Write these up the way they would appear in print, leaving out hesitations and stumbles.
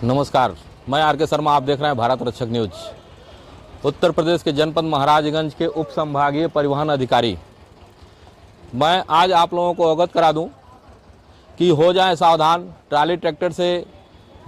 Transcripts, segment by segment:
नमस्कार, मैं आर के शर्मा। आप देख रहे हैं भारत रक्षक न्यूज। उत्तर प्रदेश के जनपद महाराजगंज के उप संभागीय परिवहन अधिकारी, मैं आज आप लोगों को अवगत करा दूं कि हो जाएं सावधान। ट्राली ट्रैक्टर से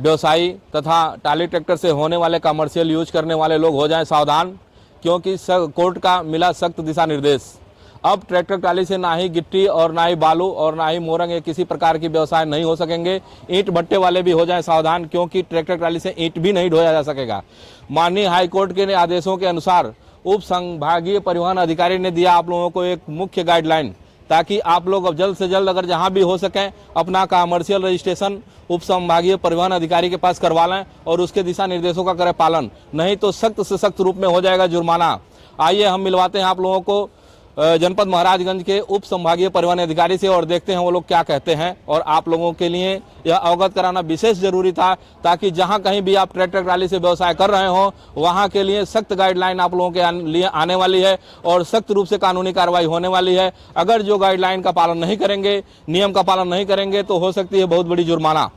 व्यवसायी तथा ट्राली ट्रैक्टर से होने वाले कमर्शियल यूज करने वाले लोग हो जाएं सावधान, क्योंकि कोर्ट का मिला सख्त दिशा निर्देश। अब ट्रैक्टर ट्राली से ना ही गिट्टी और ना ही बालू और ना ही मोरंग या किसी प्रकार की व्यवसाय नहीं हो सकेंगे। ईंट भट्टे वाले भी हो जाएं सावधान, क्योंकि ट्रैक्टर ट्राली से ईंट भी नहीं ढोया जा सकेगा। माननीय हाईकोर्ट के आदेशों के अनुसार उप संभागीय परिवहन अधिकारी ने दिया आप लोगों को एक मुख्य गाइडलाइन, ताकि आप लोग अब जल्द से जल्द अगर जहां भी हो सकें अपना कमर्शियल रजिस्ट्रेशन उप संभागीय परिवहन अधिकारी के पास करवा लें और उसके दिशा निर्देशों का करें पालन, नहीं तो सख्त से सख्त रूप में हो जाएगा जुर्माना। आइए हम मिलवाते हैं आप लोगों को जनपद महाराजगंज के उप संभागीय परिवहन अधिकारी से और देखते हैं वो लोग क्या कहते हैं। और आप लोगों के लिए यह अवगत कराना विशेष जरूरी था, ताकि जहां कहीं भी आप ट्रैक्टर ट्राली से व्यवसाय कर रहे हो वहां के लिए सख्त गाइडलाइन आप लोगों के लिए आने वाली है और सख्त रूप से कानूनी कार्रवाई होने वाली है। अगर जो गाइडलाइन का पालन नहीं करेंगे, नियम का पालन नहीं करेंगे, तो हो सकती है बहुत बड़ी जुर्माना।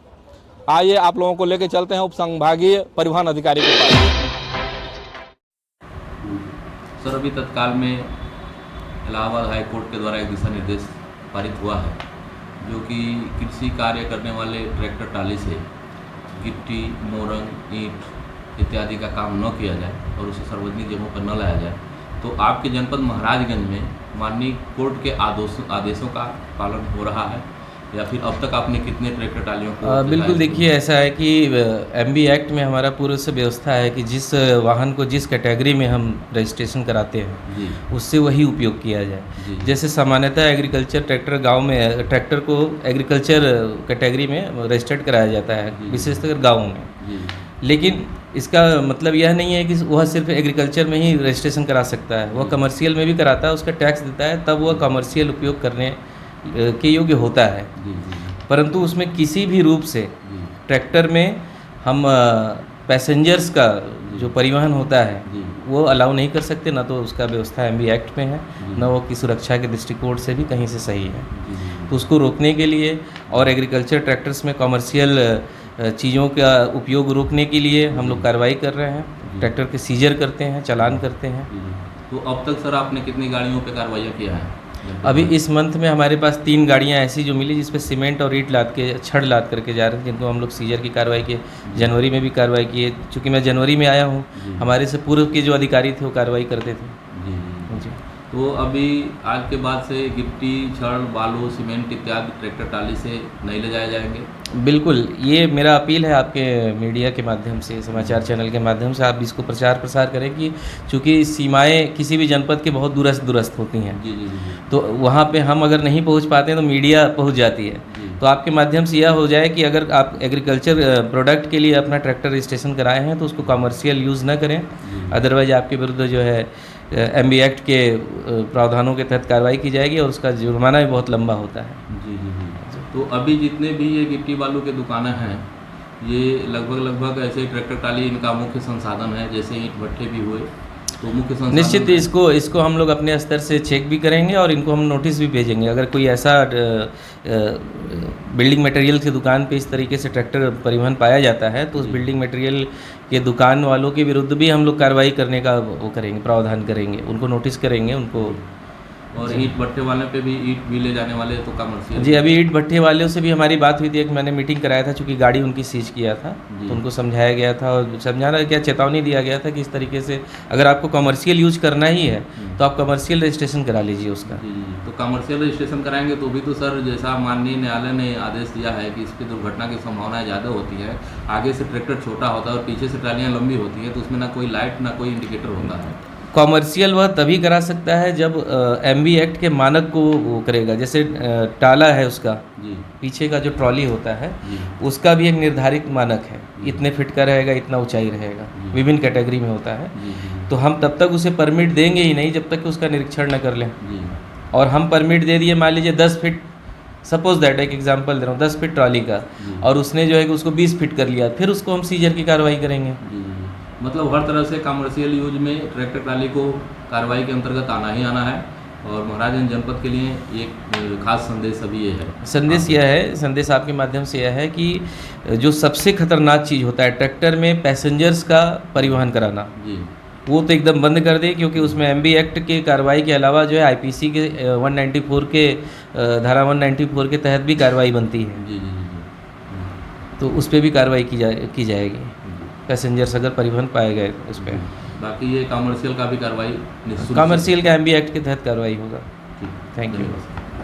आइए आप लोगों को लेकर चलते हैं उप संभागीय परिवहन अधिकारी के पास। सर, अभी तत्काल में इलाहाबाद हाई कोर्ट के द्वारा एक दिशा निर्देश पारित हुआ है, जो कि कृषि कार्य करने वाले ट्रैक्टर ट्राली से गिट्टी, मोरंग, ईंट इत्यादि का काम न किया जाए और उसे सार्वजनिक जगहों पर न लाया जाए। तो आपके जनपद महाराजगंज में माननीय कोर्ट के आदेशों का पालन हो रहा है, या फिर अब तक आपने कितने ट्रैक्टर ट्रालियों को? बिल्कुल, देखिए ऐसा है कि एमबी एक्ट में हमारा पूर्व से व्यवस्था है कि जिस वाहन को जिस कैटेगरी में हम रजिस्ट्रेशन कराते हैं जी, उससे वही उपयोग किया जाए। जी, जैसे सामान्यतः एग्रीकल्चर ट्रैक्टर गांव में ट्रैक्टर को एग्रीकल्चर कैटेगरी में रजिस्टर्ड कराया जाता है, विशेषकर गाँवों में। जी, लेकिन इसका मतलब यह नहीं है कि वह सिर्फ एग्रीकल्चर में ही रजिस्ट्रेशन करा सकता है, वह कमर्शियल में भी कराता है, उसका टैक्स देता है, तब वह कमर्शियल उपयोग करने के योग्य होता है। जी, जी, परंतु उसमें किसी भी रूप से जी, ट्रैक्टर में हम पैसेंजर्स का जो परिवहन होता है जी, वो अलाउ नहीं कर सकते, ना तो उसका व्यवस्था एमबी एक्ट में है, न वो की सुरक्षा के दृष्टिकोण से भी कहीं से सही है। जी, जी, तो उसको रोकने के लिए और एग्रीकल्चर ट्रैक्टर्स में कमर्शियल चीज़ों का उपयोग रोकने के लिए हम लोग कार्रवाई कर रहे हैं। ट्रैक्टर के सीजर करते हैं, चालान करते हैं। जी। तो अब तक सर आपने कितनी गाड़ियों पे कार्रवाई किया है? अभी इस मंथ में हमारे पास 3 गाड़ियां ऐसी जो मिली, जिसपे सीमेंट और ईंट लाद के छड़ लाद करके जा रहे हैं, जिनको हम लोग सीजर की कार्रवाई किए। जनवरी में भी कार्रवाई किए, चूँकि मैं जनवरी में आया हूँ, हमारे से पूर्व के जो अधिकारी थे वो कार्रवाई करते थे। जी, जी। तो अभी आज के बाद से गिट्टी, छड़, बालू, सीमेंट इत्यादि ट्रैक्टर ट्राली से नहीं ले जाए जाएंगे? बिल्कुल, ये मेरा अपील है आपके मीडिया के माध्यम से, समाचार चैनल के माध्यम से आप इसको प्रचार प्रसार करें कि चूँकि सीमाएं किसी भी जनपद के बहुत दूरस्थ होती हैं। जी, जी, जी, तो वहाँ पे हम अगर नहीं पहुँच पाते हैं तो मीडिया पहुँच जाती है। जी। तो आपके माध्यम से यह हो जाए कि अगर आप एग्रीकल्चर प्रोडक्ट के लिए अपना ट्रैक्टर रजिस्ट्रेशन कराए हैं तो उसको कमर्शियल यूज़ न करें, अदरवाइज आपके विरुद्ध जो है एमबी एक्ट के प्रावधानों के तहत कार्रवाई की जाएगी और उसका जुर्माना भी बहुत लंबा होता है। जी, जी, जी। तो अभी जितने भी ये गिट्टी बालू के दुकानें हैं, ये लगभग ऐसे ट्रैक्टर ट्राली इनका मुख्य संसाधन है, जैसे ईंट भट्टे भी हुए, तो मुख्य संसाधन निश्चित इसको हम लोग अपने स्तर से चेक भी करेंगे और इनको हम नोटिस भी भेजेंगे। अगर कोई ऐसा बिल्डिंग मटेरियल की दुकान पे इस तरीके से ट्रैक्टर परिवहन पाया जाता है तो उस बिल्डिंग मटेरियल के दुकान वालों के विरुद्ध भी हम लोग कार्रवाई करने का वो करेंगे, प्रावधान करेंगे, उनको नोटिस करेंगे उनको। और ईंट भट्टे वाले पे भी ईंट भी ले जाने वाले तो कमर्शियल? जी, अभी ईंट भट्टे वालों से भी हमारी बात हुई थी, एक मैंने मीटिंग कराया था, चूँकि गाड़ी उनकी सीज किया था तो उनको समझाया गया था और समझाना क्या चेतावनी दिया गया था कि इस तरीके से अगर आपको कमर्शियल यूज करना ही है तो आप कमर्शियल रजिस्ट्रेशन करा लीजिए उसका। जी, जी। तो कमर्शियल रजिस्ट्रेशन कराएंगे तो भी तो सर, जैसा माननीय न्यायालय ने आदेश दिया है कि इस पर दुर्घटना की संभावनाएं ज़्यादा होती है, आगे से ट्रैक्टर छोटा होता है और पीछे से ट्रालियाँ लंबी होती हैं, तो उसमें ना कोई लाइट ना कोई इंडिकेटर होता है। कॉमर्शियल वह तभी करा सकता है जब एमबी एक्ट के मानक को वो करेगा। जैसे टाला है उसका, जी, पीछे का जो ट्रॉली होता है जी, उसका भी एक निर्धारित मानक है, इतने फिट का रहेगा, इतना ऊंचाई रहेगा, विभिन्न कैटेगरी में होता है। जी, जी, तो हम तब तक उसे परमिट देंगे ही नहीं जब तक कि उसका निरीक्षण न कर लें। जी, और हम परमिट दे दिए, मान लीजिए 10 फीट, सपोज दैट एक एग्जांपल दे रहा हूँ, 10 फीट ट्रॉली का, और उसने जो है कि उसको 20 फीट कर लिया, फिर उसको हम सीजर की कार्रवाई करेंगे। जी। मतलब हर तरह से कमर्शियल यूज में ट्रैक्टर ट्राली को कार्रवाई के अंतर्गत आना ही आना है, और महाराजगंज जनपद के लिए एक खास संदेश अभी ये है। संदेश यह है, संदेश आपके माध्यम से यह है कि जो सबसे खतरनाक चीज़ होता है ट्रैक्टर में पैसेंजर्स का परिवहन कराना, जी वो तो एकदम बंद कर दे, क्योंकि उसमें एमबी एक्ट के कार्रवाई के अलावा जो है आईपीसी के 194 के धारा 194 के तहत भी कार्रवाई बनती है। जी जी जी तो उस पर भी कार्रवाई की जाएगी पैसेंजर्स अगर परिवहन पाए गए उस पर। बाकी ये कॉमर्शियल का भी कार्रवाई निश्चित कॉमर्शियल का एमबी एक्ट के तहत कार्रवाई होगा। ठीक। Thank you. धन्यवाद।